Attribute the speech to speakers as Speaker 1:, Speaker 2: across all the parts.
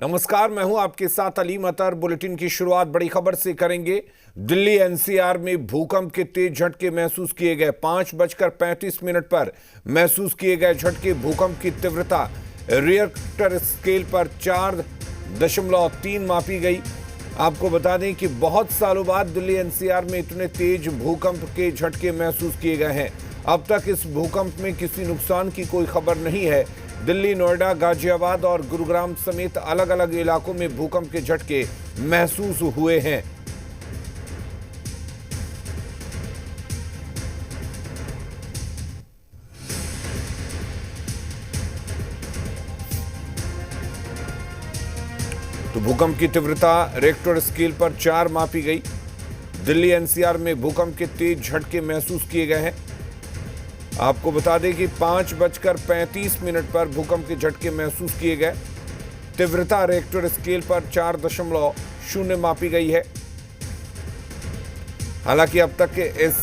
Speaker 1: नमस्कार, मैं हूं आपके साथ अलीम अतर। बुलेटिन की शुरुआत बड़ी खबर से करेंगे। दिल्ली एनसीआर में भूकंप के तेज झटके महसूस किए गए। 5:35 पर महसूस किए गए झटके। भूकंप की तीव्रता रिएक्टर स्केल पर 4.3 मापी गई। आपको बता दें कि बहुत सालों बाद दिल्ली एनसीआर में इतने तेज भूकंप के झटके महसूस किए गए हैं। अब तक इस भूकंप में किसी नुकसान की कोई खबर नहीं है। दिल्ली, नोएडा, गाजियाबाद और गुरुग्राम समेत अलग अलग इलाकों में भूकंप के झटके महसूस हुए हैं। तो भूकंप की तीव्रता रिक्टर स्केल पर 4 मापी गई। दिल्ली एनसीआर में भूकंप के तेज झटके महसूस किए गए हैं। आपको बता दें कि 5:35 पर भूकंप के झटके महसूस किए गए। तीव्रता रिक्टर स्केल पर 4.0 मापी गई है। हालांकि अब तक के इस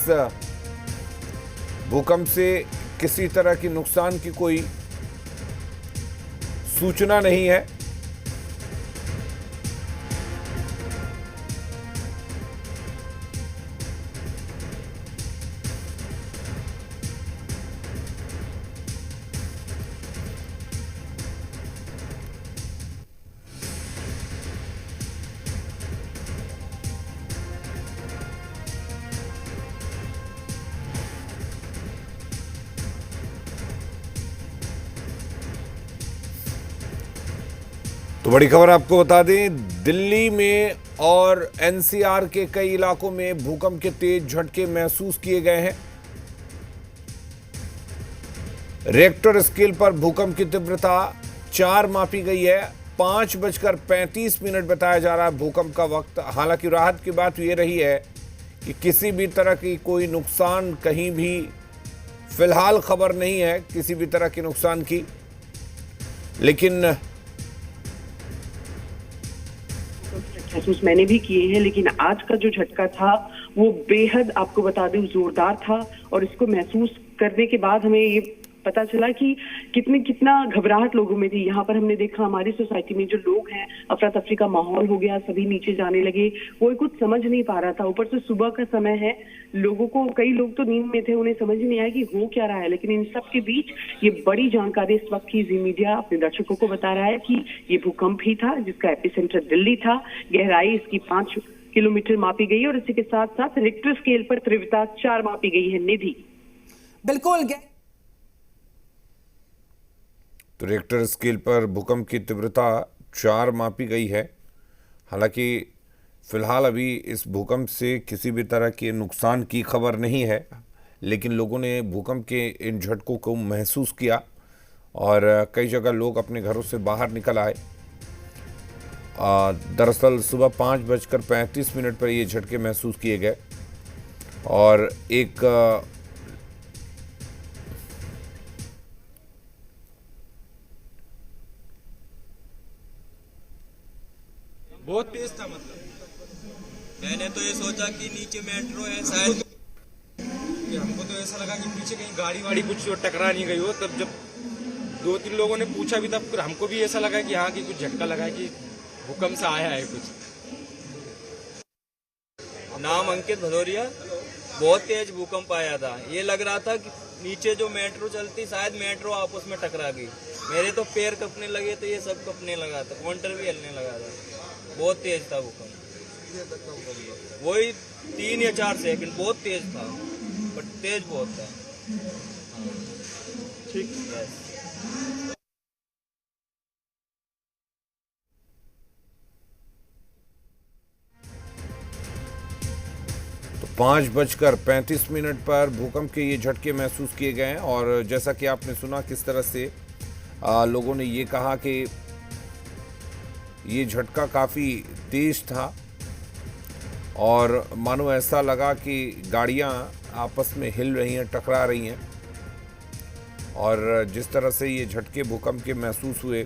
Speaker 1: भूकंप से किसी तरह की नुकसान की कोई सूचना नहीं है। तो बड़ी खबर आपको बता दें, दिल्ली में और एनसीआर के कई इलाकों में भूकंप के तेज झटके महसूस किए गए हैं। रिएक्टर स्केल पर भूकंप की तीव्रता 4 मापी गई है। 5:35 बताया जा रहा है भूकंप का वक्त। हालांकि राहत की बात यह रही है कि किसी भी तरह की कोई नुकसान कहीं भी फिलहाल खबर नहीं है, किसी भी तरह के नुकसान की। लेकिन
Speaker 2: महसूस मैंने भी किए हैं, लेकिन आज का जो झटका था वो बेहद, आपको बता दूं, जोरदार था। और इसको महसूस करने के बाद हमें ये पता चला कि कितना घबराहट लोगों में थी। यहाँ पर हमने देखा हमारी सोसाइटी में जो लोग हैं, अफरा तफरी का माहौल हो गया, सभी नीचे जाने लगे। कोई कुछ समझ नहीं पा रहा था। ऊपर से सुबह का समय है, लोगों को, कई लोग तो नींद में थे, उन्हें समझ नहीं आया कि हो क्या रहा है। लेकिन इन सब के बीच ये बड़ी जानकारी इस वक्त की जी मीडिया अपने दर्शकों को बता रहा है कि ये भूकंप ही था जिसका एपिसेंटर दिल्ली था। गहराई इसकी 5 किलोमीटर मापी गई और इसी के साथ साथ रिक्टर स्केल पर तीव्रता 4 मापी गई है। निधि,
Speaker 3: बिल्कुल।
Speaker 1: तो रिक्टर स्केल पर भूकंप की तीव्रता 4 मापी गई है। हालांकि फिलहाल अभी इस भूकंप से किसी भी तरह के नुकसान की खबर नहीं है, लेकिन लोगों ने भूकंप के इन झटकों को महसूस किया और कई जगह लोग अपने घरों से बाहर निकल आए। दरअसल सुबह 5:35 पर ये झटके महसूस किए गए और एक
Speaker 4: बहुत तेज था। मतलब मैंने तो ये सोचा कि नीचे मेट्रो है शायद, कि हमको तो ऐसा लगा कि पीछे कहीं गाड़ी वाड़ी कुछ टकरा नहीं गई हो। तब जब 2-3 लोगों ने पूछा भी, तब फिर हमको भी ऐसा लगा कि हाँ, कि कुछ झटका लगा है, कि भूकंप से आया है कुछ। नाम अंकित भदौरिया। बहुत तेज भूकंप आया था। ये लग रहा था कि नीचे जो मेट्रो चलती, शायद मेट्रो आपस में टकरा गई। मेरे तो पैर कपने लगे थे, ये सब कपने लगा था, काउंटर भी हिलने लगा था। बहुत तेज था भूकंप। वही 3 या 4 सेकंड। बहुत तेज था, बट तेज बहुत था। ठीक है।
Speaker 1: तो 5:35 पर भूकंप के ये झटके महसूस किए गए हैं। और जैसा कि आपने सुना किस तरह से लोगों ने ये कहा कि ये झटका काफ़ी तेज था और मानो ऐसा लगा कि गाड़ियां आपस में हिल रही हैं, टकरा रही हैं। और जिस तरह से ये झटके भूकंप के महसूस हुए,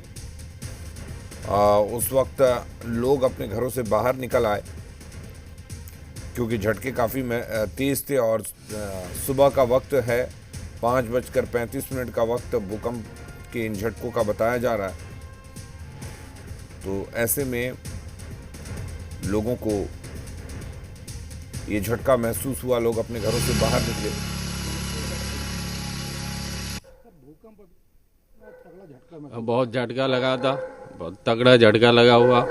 Speaker 1: उस वक्त लोग अपने घरों से बाहर निकल आए क्योंकि झटके काफ़ी तेज़ थे। और सुबह का वक्त है, 5:35 का वक्त भूकंप के इन झटकों का बताया जा रहा है। तो ऐसे में लोगों को ये झटका महसूस हुआ, लोग अपने घरों से बाहर निकले।
Speaker 3: बहुत झटका लगा था, बहुत तगड़ा झटका लगा हुआ।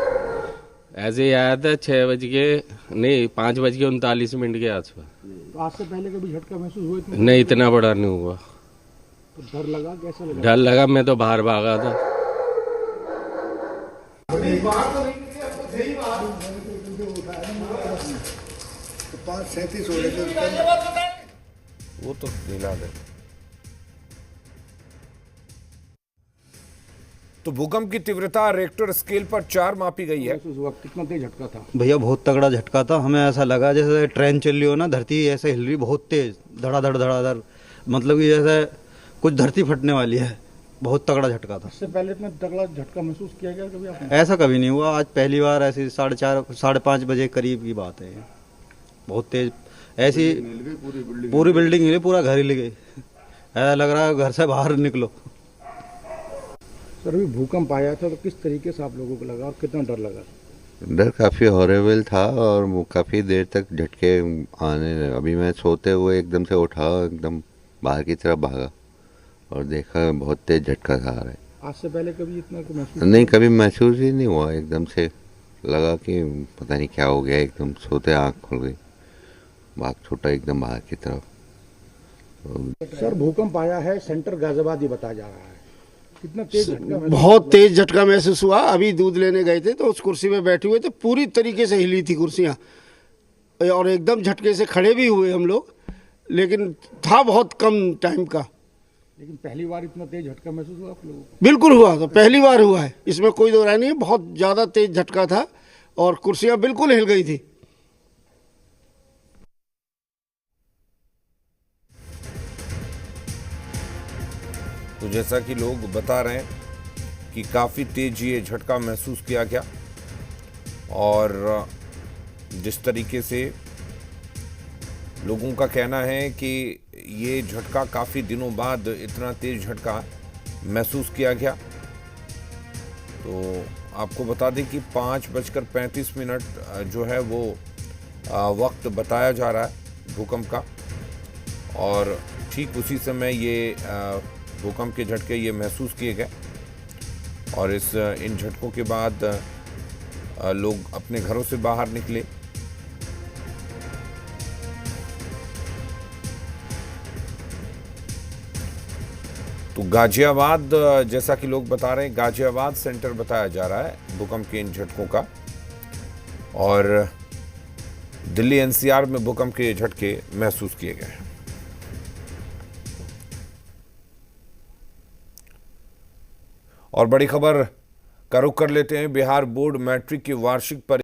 Speaker 3: ऐसे ही आया था 5:39 के आसपास।
Speaker 5: तो आज से पहले कभी झटका महसूस हुआ?
Speaker 3: नहीं, इतना बड़ा नहीं हुआ।
Speaker 5: तो डर लगा, कैसा लगा?
Speaker 3: डर लगा, मैं तो बाहर भागा था।
Speaker 5: तो 5:37 हो रहे थे।
Speaker 1: वो तो नीला है। तो भूकंप की तीव्रता रेक्टर स्केल पर 4 मापी गई है।
Speaker 5: महसूस हुआ, कितना तेज झटका था?
Speaker 6: भैया बहुत तगड़ा झटका था। हमें ऐसा लगा जैसे ट्रेन चल रही हो ना, धरती ऐसे हिल रही बहुत तेज, धड़ाधड़ धड़ाधड़, मतलब कि जैसे कुछ धरती फटने वाली है। बहुत तगड़ा झटका था।
Speaker 5: इससे पहले इतना तगड़ा झटका महसूस किया गया कभी आपने?
Speaker 6: ऐसा कभी नहीं हुआ, आज पहली बार ऐसी 4:30 5:30 बजे करीब की बात है। बहुत तेज ऐसी पूरी बिल्डिंग हिली, पूरा घर हिल गई। ऐसा लग रहा है घर से बाहर निकलो।
Speaker 5: सर अभी भूकंप आया था तो किस तरीके से आप लोगों को लगा और कितना डर लगा?
Speaker 7: डर काफ़ी हॉरेबल था और वो काफ़ी देर तक झटके आने लगे। अभी मैं सोते हुए एकदम से उठा, एकदम बाहर की तरफ भागा और देखा बहुत तेज झटका खा रहा है।
Speaker 5: आज से पहले कभी इतना को महसूस
Speaker 7: नहीं, कभी महसूस ही नहीं हुआ। एकदम से लगा कि पता नहीं क्या हो गया, एकदम सोते आँख खुल गई, भाग छूटा एकदम बाहर की तरफ।
Speaker 5: सर भूकंप आया है, सेंटर गाजियाबाद ही बताया जा रहा है। कितना तेज झटका महसूस?
Speaker 8: बहुत तेज झटका महसूस हुआ। अभी दूध लेने गए थे तो उस कुर्सी में बैठे हुए थे, पूरी तरीके से हिली थी कुर्सियाँ और एकदम झटके से खड़े भी हुए हम लोग, लेकिन था बहुत कम टाइम का।
Speaker 5: लेकिन पहली बार इतना तेज झटका महसूस हुआ आप लोगों को?
Speaker 8: बिल्कुल हुआ, तो पहली बार हुआ है, इसमें कोई दो राय नहीं। बहुत ज़्यादा तेज झटका था और कुर्सियाँ बिल्कुल हिल गई थी।
Speaker 1: तो जैसा कि लोग बता रहे हैं कि काफ़ी तेज ये झटका महसूस किया गया और जिस तरीके से लोगों का कहना है कि ये झटका काफ़ी दिनों बाद इतना तेज झटका महसूस किया गया। तो आपको बता दें कि 5:35 जो है वो वक्त बताया जा रहा है भूकंप का और ठीक उसी समय ये भूकंप के झटके ये महसूस किए गए और इन झटकों के बाद लोग अपने घरों से बाहर निकले। तो गाजियाबाद, जैसा कि लोग बता रहे हैं, गाजियाबाद सेंटर बताया जा रहा है भूकंप के इन झटकों का और दिल्ली एनसीआर में भूकंप के झटके महसूस किए गए हैं। और बड़ी खबर का रुख कर लेते हैं। बिहार बोर्ड मैट्रिक की वार्षिक परीक्षा